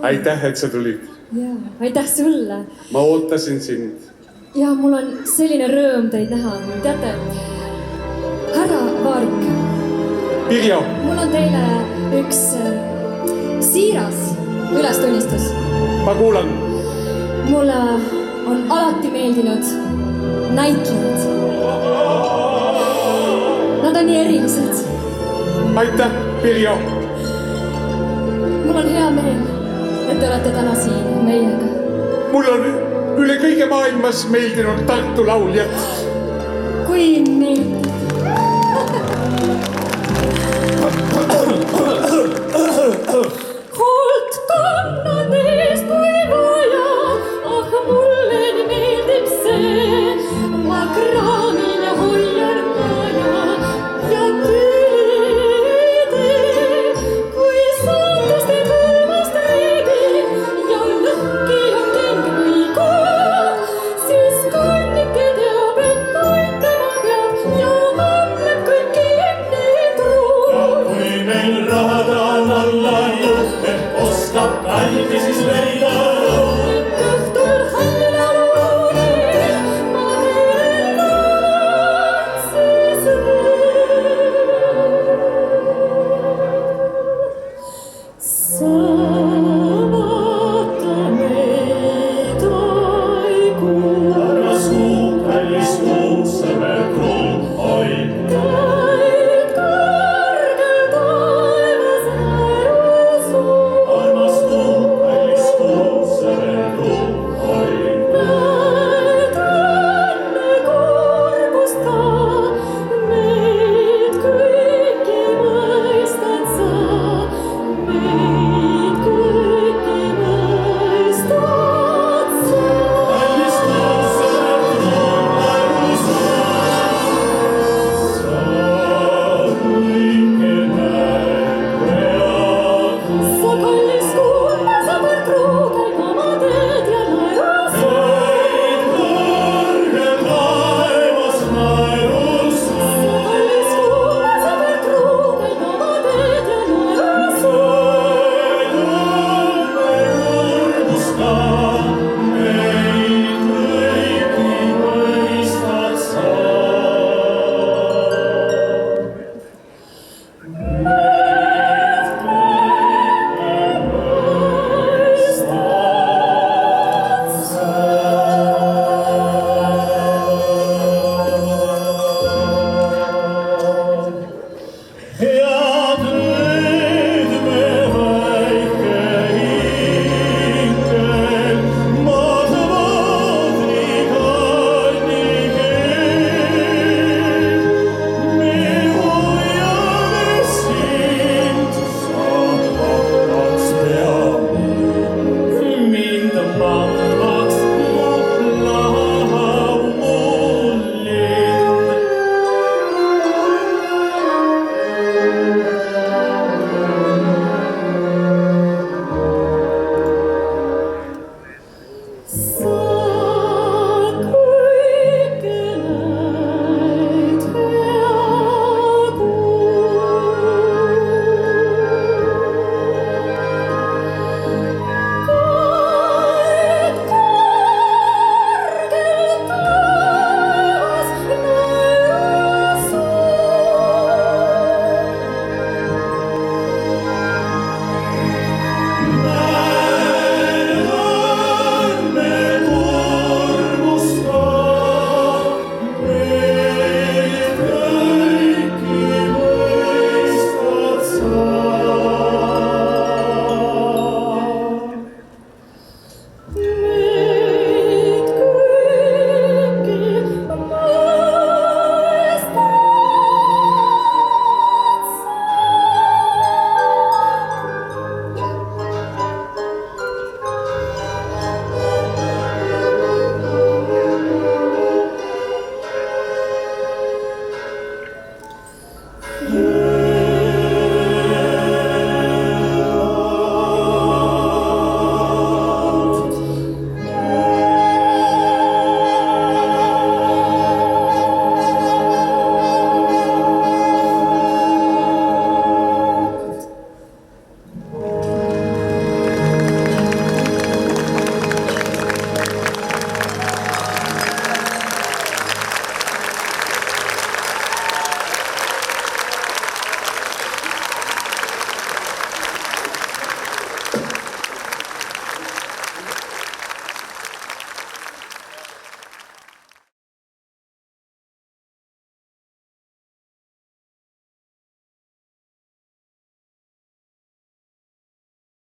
Aitäh, et sa tulid. Jaa, aitäh sulle. Ma ootasin sind. Ja mul on selline rõõm teid näha. Teate, härra Vaarik. Pirjo. Mul on teile üks siiras ülestunnistus. Ma kuulan. Mulle on alati meeldinud näitlejad. Nad on nii erilised. Aitäh, Pirjo. Mul on hea meel, et te olete täna siin meiega. Mul on üle kõige maailmas meeldinud Tartu lauljad. Kui